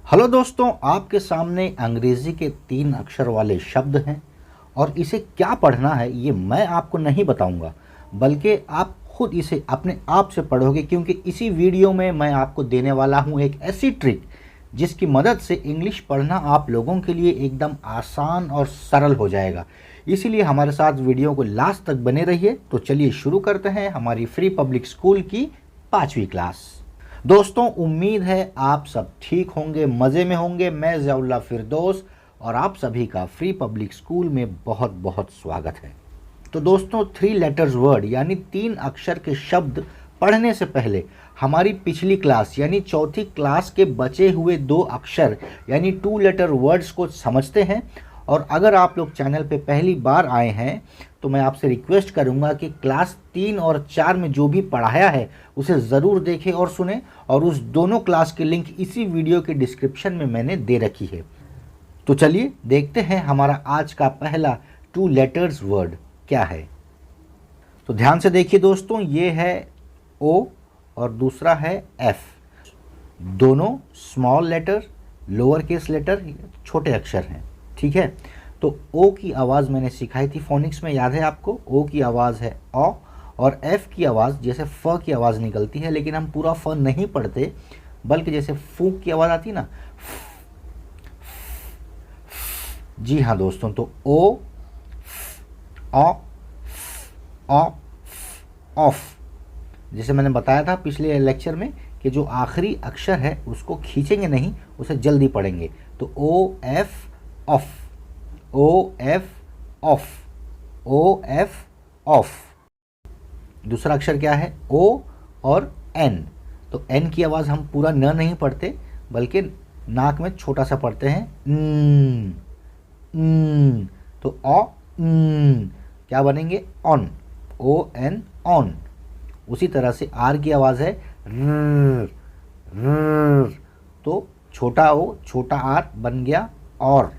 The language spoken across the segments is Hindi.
हेलो दोस्तों, आपके सामने अंग्रेजी के 3 अक्षर वाले शब्द हैं और इसे क्या पढ़ना है ये मैं आपको नहीं बताऊंगा, बल्कि आप खुद इसे अपने आप से पढ़ोगे, क्योंकि इसी वीडियो में मैं आपको देने वाला हूं एक ऐसी ट्रिक जिसकी मदद से इंग्लिश पढ़ना आप लोगों के लिए एकदम आसान और सरल हो जाएगा। इसीलिए हमारे साथ वीडियो को लास्ट तक बने रहिए। तो चलिए शुरू करते हैं हमारी फ्री पब्लिक स्कूल की 5वीं क्लास। दोस्तों, उम्मीद है आप सब ठीक होंगे, मज़े में होंगे। मैं ज़ियाउल्लाह फिरदौस और आप सभी का फ्री पब्लिक स्कूल में बहुत बहुत स्वागत है। तो दोस्तों, 3 लेटर्स वर्ड यानी 3 अक्षर के शब्द पढ़ने से पहले हमारी पिछली क्लास यानी चौथी क्लास के बचे हुए 2 अक्षर यानी 2 लेटर वर्ड्स को समझते हैं। और अगर आप लोग चैनल पे पहली बार आए हैं तो मैं आपसे रिक्वेस्ट करूंगा कि क्लास 3 और 4 में जो भी पढ़ाया है उसे ज़रूर देखें और सुने, और उस दोनों क्लास की लिंक इसी वीडियो के डिस्क्रिप्शन में मैंने दे रखी है। तो चलिए देखते हैं हमारा आज का पहला 2 लेटर्स वर्ड क्या है। तो ध्यान से देखिए दोस्तों, ये है ओ और दूसरा है एफ। दोनों small letter, lower case letter, छोटे अक्षर हैं, ठीक है। तो ओ की आवाज़ मैंने सिखाई थी फोनिक्स में, याद है आपको? ओ की आवाज़ है ओ, और एफ की आवाज़ जैसे फ की आवाज़ निकलती है, लेकिन हम पूरा फ नहीं पढ़ते, बल्कि जैसे फूक की आवाज़ आती है ना, जी हाँ दोस्तों। तो ओ, ओ, ओ, ऑफ। जैसे मैंने बताया था पिछले लेक्चर में कि जो आखिरी अक्षर है उसको खींचेंगे नहीं, उसे जल्दी पढ़ेंगे। तो O F of, O F of, O F of. दूसरा अक्षर क्या है? ओ और एन। तो एन की आवाज़ हम पूरा न नहीं पढ़ते, बल्कि नाक में छोटा सा पढ़ते हैं, तो ओ क्या बनेंगे? On, O N on. उसी तरह से आर की आवाज़ है र, तो छोटा ओ छोटा आर बन गया और,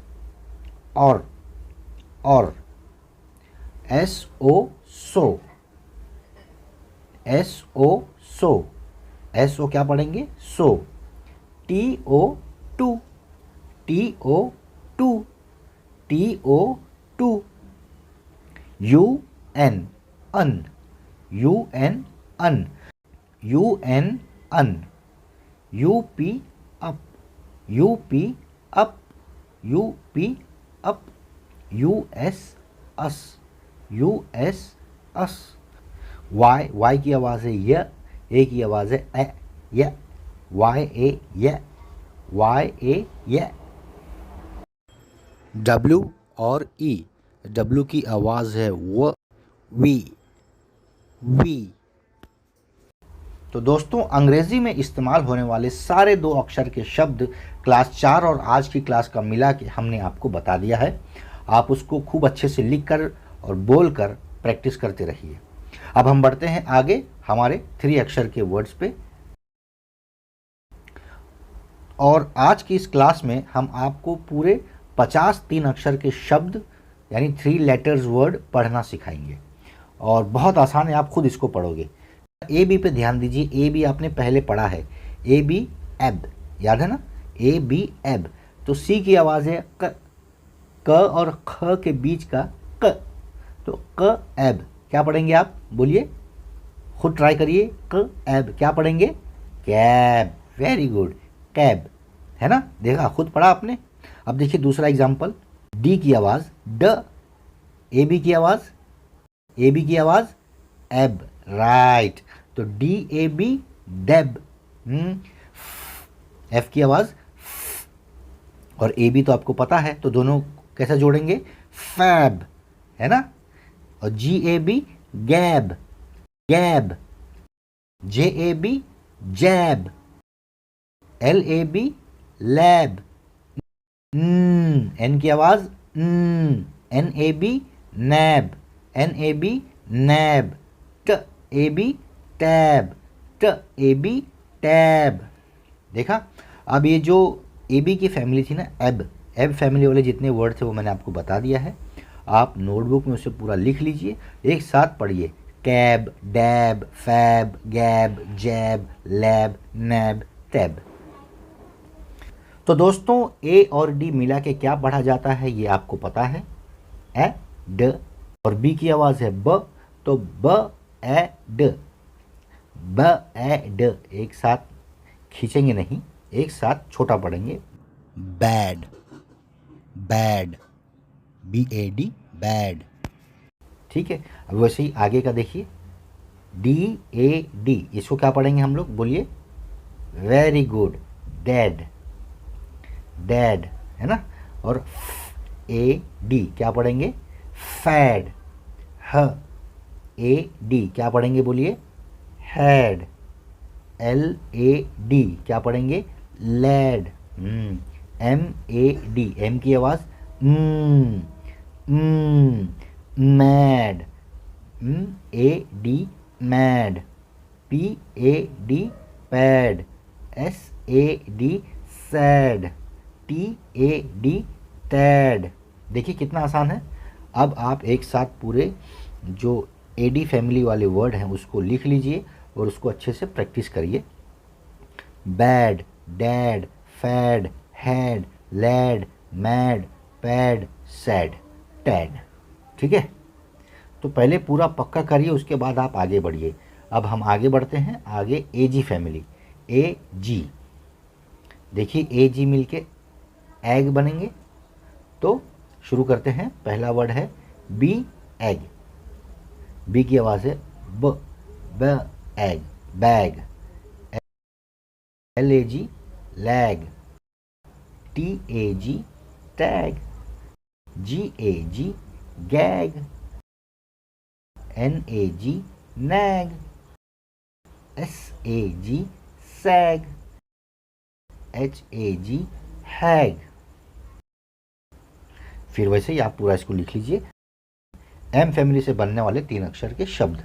और S O so, S O so, S O क्या पढ़ेंगे? So. T O to, T O to, T O to. U N un, U N un, U N un. U P up, U P up, U P up. U S us, U S us. Y, Y की आवाज़ है य, ए की आवाज़ है ए, य, वाई ए य, वाई ए य। डब्ल्यू और ई, डब्ल्यू की आवाज़ है व, वी, वी। तो दोस्तों, अंग्रेज़ी में इस्तेमाल होने वाले सारे 2 अक्षर के शब्द क्लास 4 और आज की क्लास का मिला के हमने आपको बता दिया है। आप उसको खूब अच्छे से लिख कर और बोल कर प्रैक्टिस करते रहिए। अब हम बढ़ते हैं आगे हमारे 3 अक्षर के वर्ड्स पे, और आज की इस क्लास में हम आपको पूरे 50 3 अक्षर के शब्द यानी 3 लेटर्स वर्ड पढ़ना सिखाएंगे, और बहुत आसान है, आप खुद इसको पढ़ोगे। ए बी पे ध्यान दीजिए। ए बी आपने पहले पढ़ा है, ए बी एब, याद है ना? ए बी एब। तो सी की आवाज़ है क, क और ख के बीच का क, तो क एब क्या पढ़ेंगे आप? बोलिए, खुद ट्राई करिए। क एब क्या पढ़ेंगे? कैब। वेरी गुड, कैब, है ना? देखा, खुद पढ़ा आपने। अब देखिए दूसरा एग्जाम्पल, डी की आवाज़ ड, ए बी की आवाज़, ए बी की आवाज़ एब, राइट। तो डी ए बी डेब। एफ की आवाज़, और ए बी तो आपको पता है, तो दोनों कैसे जोड़ेंगे? फैब, है ना? और जी ए B gab, gab. J A B jab, L A B lab. N की आवाज़ N A B nab, N A B nab. T A B tab, ट ए बी टैब। देखा? अब ये जो ए बी की फैमिली थी ना, एब, एब फैमिली वाले जितने वर्ड थे वो मैंने आपको बता दिया है। आप नोटबुक में उसे पूरा लिख लीजिए, एक साथ पढ़िए। कैब, डैब, फैब, गैब, जैब, लैब, नैब, टैब। तो दोस्तों ए और डी मिला के क्या पढ़ा जाता है ये आपको पता है, ए ड, और बी की आवाज़ है ब, तो ब ए ड, ब ए ड, एक साथ खींचेंगे नहीं, एक साथ छोटा पढ़ेंगे, bad, bad, B A D, bad. ठीक है, अब वैसे ही आगे का देखिए, डी ए डी, इसको क्या पढ़ेंगे हम लोग, बोलिए, वेरी गुड, डैड, डैड, है ना। और ए डी क्या पढ़ेंगे, फैड, ह ए डी क्या पढ़ेंगे, बोलिए, हैड, एल ए डी क्या पढ़ेंगे, lad, M A D, M की आवाज़ mad, A D mad, P A D pad, S A D sad, T A D tad. देखिए कितना आसान है। अब आप एक साथ पूरे जो ए डी फैमिली वाले वर्ड हैं उसको लिख लीजिए और उसको अच्छे से प्रैक्टिस करिए। Bad, dad, fad, had, lad, mad, pad, sad, tad. ठीक है, तो पहले पूरा पक्का करिए, उसके बाद आप आगे बढ़िए। अब हम आगे बढ़ते हैं, आगे ए जी फैमिली, ए जी। देखिए ए जी मिलके एग बनेंगे, तो शुरू करते हैं। पहला वर्ड है बी, एग, बी की आवाज़ है B, ag, bag, L A G, lag, T A G, tag, G A G, gag, N A G, nag, S A G, sag, H A G, hag. फिर वैसे ही आप पूरा इसको लिख लीजिए। एम फैमिली से बनने वाले 3 अक्षर के शब्द,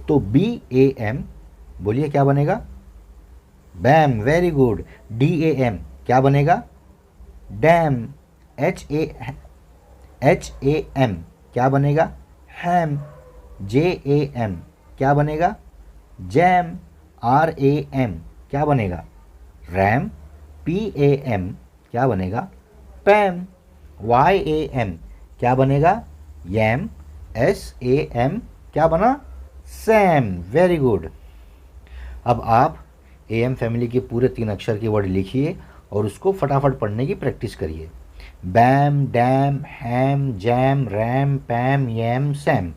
तो बी ए एम, बोलिए क्या बनेगा, bam, very good. D A M क्या बनेगा, डैम। एच ए एम क्या बनेगा, हैम। जे ए एम क्या बनेगा, जैम। आर ए एम क्या बनेगा, रैम। पी ए एम क्या बनेगा, पैम। वाई ए एम क्या बनेगा, यैम। एस ए एम क्या बना, सैम, वेरी गुड। अब आप ए एम फैमिली के पूरे 3 अक्षर के वर्ड लिखिए और उसको फटाफट पढ़ने की प्रैक्टिस करिए। बैम, डैम, हैम, जैम, रैम, पैम, यैम, सैम।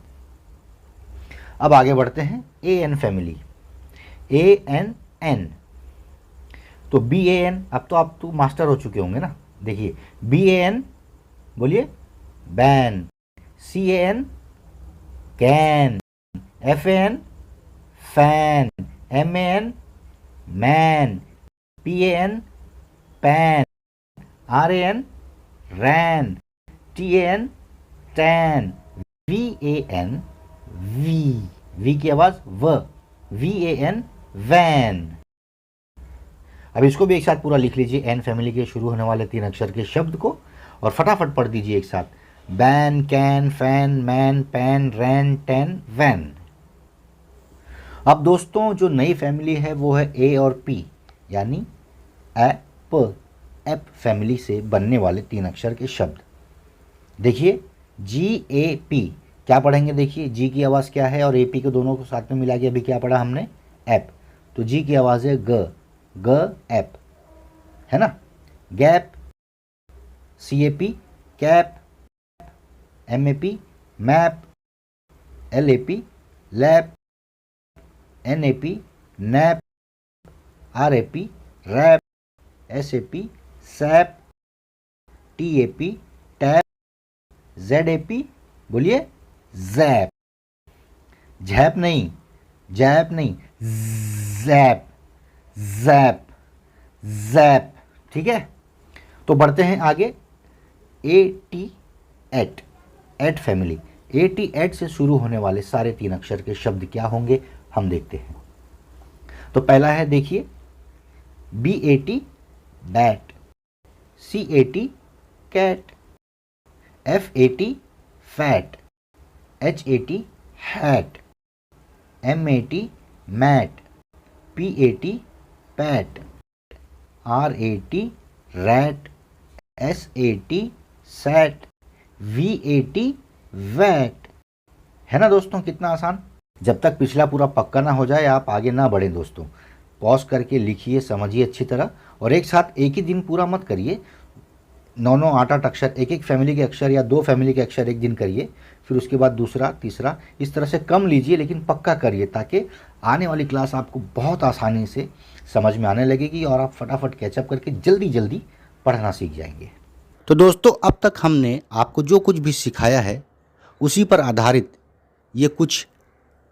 अब आगे बढ़ते हैं A N family, A N N, तो बी ए एन, अब तो आप तो मास्टर हो चुके होंगे ना। देखिए बी ए एन, बोलिए, ban. C A N, can. F A N, fan. M A N, man. P A N, pan. R A N, ran. T A N, tan. V A N, V, V की आवाज व, वी ए एन, वैन। अब इसको भी एक साथ पूरा लिख लीजिए, एन फैमिली के शुरू होने वाले 3 अक्षर के शब्द को, और फटाफट पढ़ दीजिए एक साथ। Ban, can, fan, man, pan, ran, tan, van. अब दोस्तों जो नई फैमिली है वो है ए और पी, यानी एप, एप फैमिली से बनने वाले 3 अक्षर के शब्द। देखिए जी ए पी क्या पढ़ेंगे, देखिए जी की आवाज़ क्या है और ए पी को दोनों को साथ में मिला के अभी क्या पढ़ा हमने, एप। तो जी की आवाज़ है ग, ग एप, है ना। Gap, C A P cap, M A P map, L A P lap, N A P nap, R A P rap, S A P sap, T A P tap, Z A P, बोलिए, जैप। झैप नहीं, जैप नहीं, जैप, जैप, जैप। ठीक है, तो बढ़ते हैं आगे। A T at, at family, A T at से शुरू होने वाले सारे 3 अक्षर के शब्द क्या होंगे हम देखते हैं। तो पहला है, देखिए, B A T bat, C A T cat, F A T fat, H A T hat, M A T mat, P A T pat, RAT rat, SAT sat, VAT vat. है ना दोस्तों, कितना आसान। जब तक पिछला पूरा पक्का ना हो जाए आप आगे ना बढ़ें दोस्तों। पॉज करके लिखिए, समझिए अच्छी तरह, और एक साथ एक ही दिन पूरा मत करिए। 9 8 अक्षर एक एक फैमिली के अक्षर या 2 फैमिली के अक्षर एक दिन करिए, फिर उसके बाद दूसरा तीसरा, इस तरह से कम लीजिए लेकिन पक्का करिए, ताकि आने वाली क्लास आपको बहुत आसानी से समझ में आने लगेगी और आप फटाफट कैचअप करके जल्दी जल्दी पढ़ना सीख जाएंगे। तो दोस्तों, अब तक हमने आपको जो कुछ भी सिखाया है उसी पर आधारित ये कुछ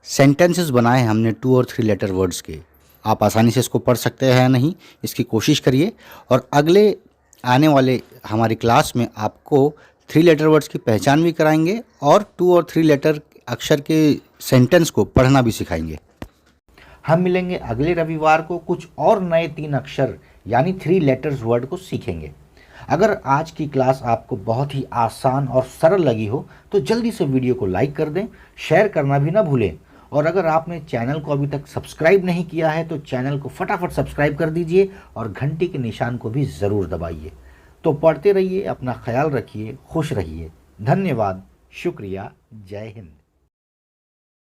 सेंटेंसेस बनाए हैं हमने 2 और 3 लेटर वर्ड्स के। आप आसानी से इसको पढ़ सकते हैं या नहीं, इसकी कोशिश करिए, और अगले आने वाले हमारी क्लास में आपको 3 लेटर वर्ड्स की पहचान भी कराएंगे और 2 और 3 लेटर अक्षर के सेंटेंस को पढ़ना भी सिखाएंगे। हम मिलेंगे अगले रविवार को, कुछ और नए 3 अक्षर यानी 3 लेटर्स वर्ड को सीखेंगे। अगर आज की क्लास आपको बहुत ही आसान और सरल लगी हो तो जल्दी से वीडियो को लाइक कर दें, शेयर करना भी ना भूलें, और अगर आपने चैनल को अभी तक सब्सक्राइब नहीं किया है तो चैनल को फटाफट सब्सक्राइब कर दीजिए और घंटी के निशान को भी ज़रूर दबाइए। तो पढ़ते रहिए, अपना ख्याल रखिए, खुश रहिए। धन्यवाद, शुक्रिया, जय हिंद।